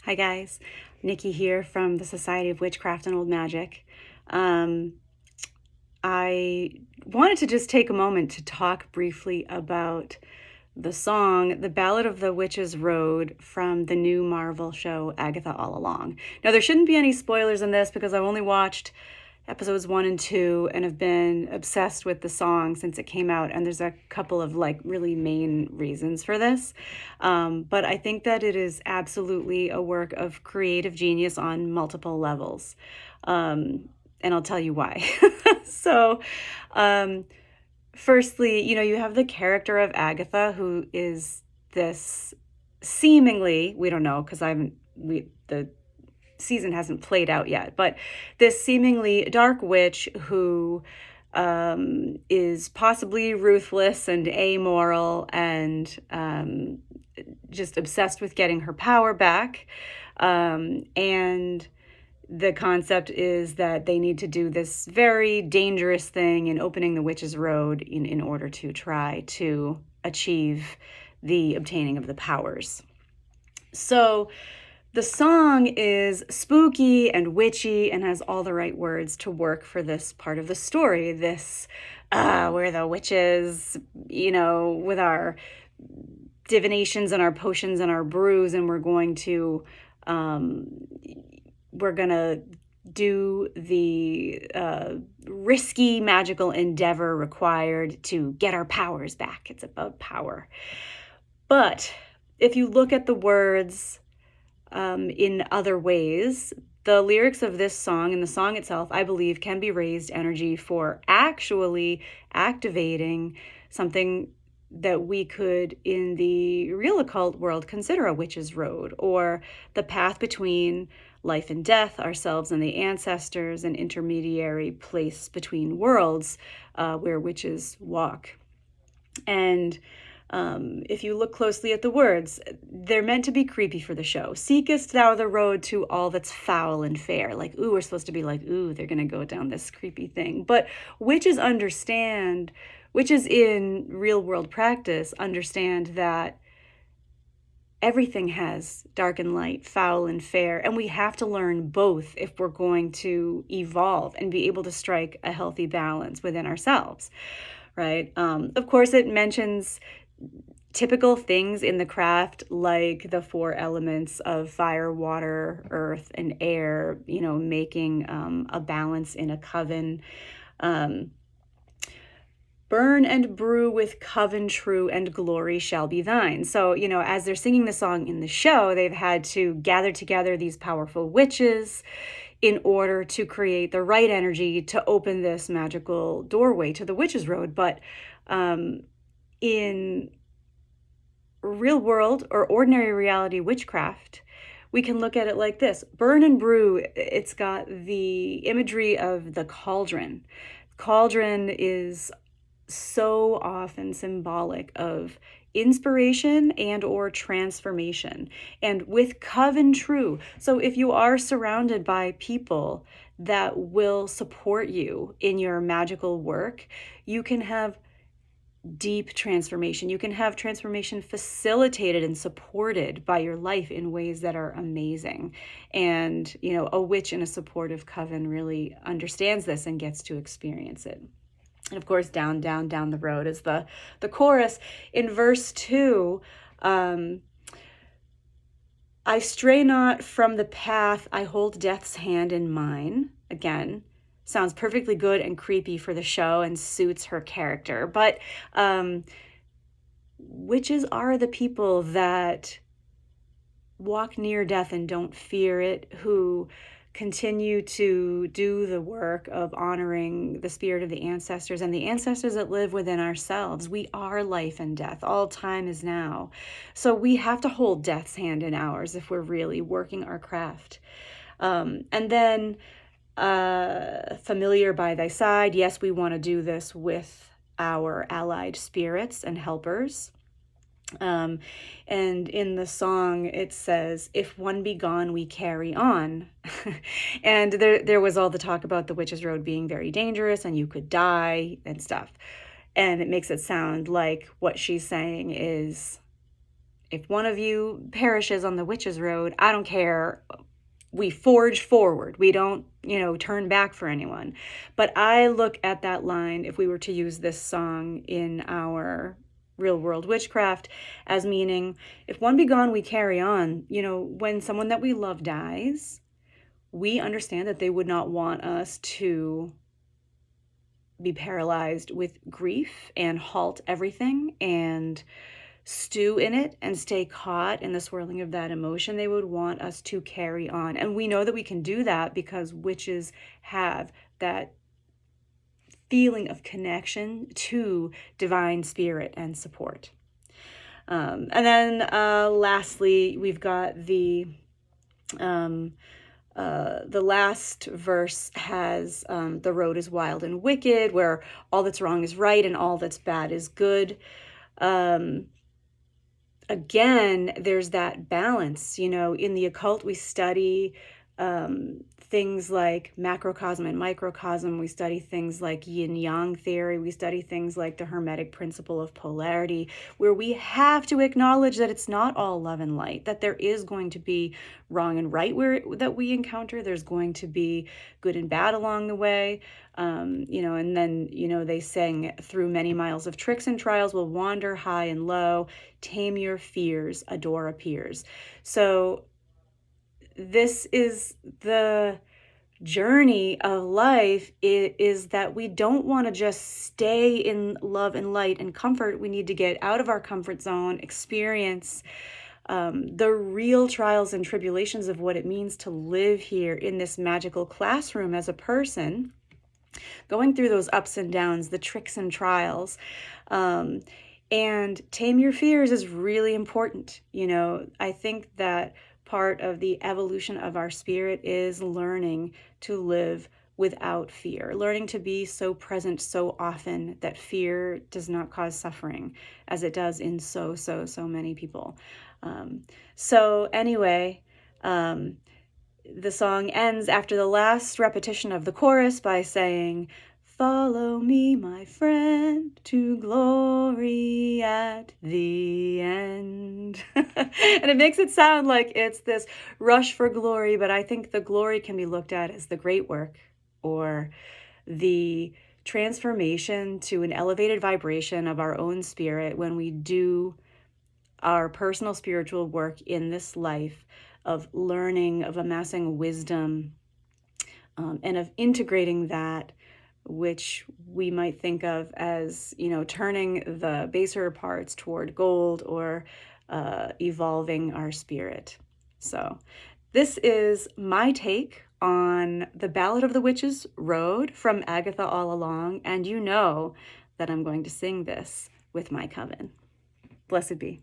Hi guys, Nikki here from the Society of Witchcraft and Old Magic. Um, I wanted to just take a moment to talk briefly about the song, The Ballad of the Witch's Road from the new Marvel show, Agatha All Along. Now, there shouldn't be any spoilers in this because I've only watched episodes 1 and 2 and have been obsessed with the song since it came out, and there's a couple of really main reasons for this, but I think that it is absolutely a work of creative genius on multiple levels, and I'll tell you why. So um, firstly, you have the character of Agatha, who is this seemingly, we don't know because I haven't the season hasn't played out yet, but this seemingly dark witch who is possibly ruthless and amoral and just obsessed with getting her power back. And the concept is that they need to do this very dangerous thing in opening the witch's road in order to try to achieve the obtaining of the powers. So the song is spooky and witchy and has all the right words to work for this part of the story. This, we're the witches, with our divinations and our potions and our brews, and we're gonna do the risky magical endeavor required to get our powers back. It's about power. But if you look at the words in other ways, the lyrics of this song and the song itself, I believe, can be raised energy for actually activating something that we could, in the real occult world, consider a witch's road, or the path between life and death, ourselves and the ancestors, an intermediary place between worlds where witches walk. And if you look closely at the words, they're meant to be creepy for the show. Seekest thou the road to all that's foul and fair? Like, ooh, we're supposed to be like, ooh, they're going to go down this creepy thing. But witches in real world practice understand that everything has dark and light, foul and fair, and we have to learn both if we're going to evolve and be able to strike a healthy balance within ourselves, right? Of course, it mentions typical things in the craft like the 4 elements of fire, water, earth, and air, making a balance in a coven. Burn and brew with coven true, and glory shall be thine. So, as they're singing the song in the show, they've had to gather together these powerful witches in order to create the right energy to open this magical doorway to the witch's road. But in real world or ordinary reality witchcraft, we can look at it like this. Burn and brew, it's got the imagery of the cauldron. Cauldron is so often symbolic of inspiration and or transformation, and with coven true. So if you are surrounded by people that will support you in your magical work, you can have deep transformation. You can have transformation facilitated and supported by your life in ways that are amazing. And, a witch in a supportive coven really understands this and gets to experience it. And of course, down, down, down the road is the chorus. In verse 2, I stray not from the path, I hold death's hand in mine. Again, sounds perfectly good and creepy for the show and suits her character. But witches are the people that walk near death and don't fear it, who continue to do the work of honoring the spirit of the ancestors and the ancestors that live within ourselves. We are life and death. All time is now. So we have to hold death's hand in ours if we're really working our craft. And then familiar by thy side. Yes, we want to do this with our allied spirits and helpers. And in the song, it says, if one be gone, we carry on. And there was all the talk about the witch's road being very dangerous and you could die and stuff. And it makes it sound like what she's saying is, If one of you perishes on the witch's road, I don't care. We forge forward. We don't, turn back for anyone. But I look at that line, if we were to use this song in our real world witchcraft, as meaning, if one be gone, we carry on. When someone that we love dies, we understand that they would not want us to be paralyzed with grief and halt everything and stew in it and stay caught in the swirling of that emotion. They would want us to carry on. And we know that we can do that because witches have that feeling of connection to divine spirit and support. And then lastly, we've got the last verse has the road is wild and wicked, where all that's wrong is right and all that's bad is good. Again, there's that balance. In the occult, we study things like macrocosm and microcosm. We study things like yin-yang theory. We study things like the Hermetic principle of polarity, where we have to acknowledge that it's not all love and light, that there is going to be wrong and right that we encounter. There's going to be good and bad along the way. And then, they sang, through many miles of tricks and trials, will wander high and low, tame your fears, a door appears. So this is the journey of life, is that we don't want to just stay in love and light and comfort. We need to get out of our comfort zone, experience the real trials and tribulations of what it means to live here in this magical classroom as a person, going through those ups and downs, the tricks and trials. And tame your fears is really important. I think that part of the evolution of our spirit is learning to live without fear, learning to be so present so often that fear does not cause suffering as it does in so many people. So anyway, the song ends after the last repetition of the chorus by saying, "Follow me, my friend, to glory at the end." And it makes it sound like it's this rush for glory, but I think the glory can be looked at as the great work, or the transformation to an elevated vibration of our own spirit when we do our personal spiritual work in this life of learning, of amassing wisdom, and of integrating that, which we might think of as, turning the baser parts toward gold, or evolving our spirit. So this is my take on the Ballad of the Witch's Road from Agatha All Along, and that I'm going to sing this with my coven. Blessed be.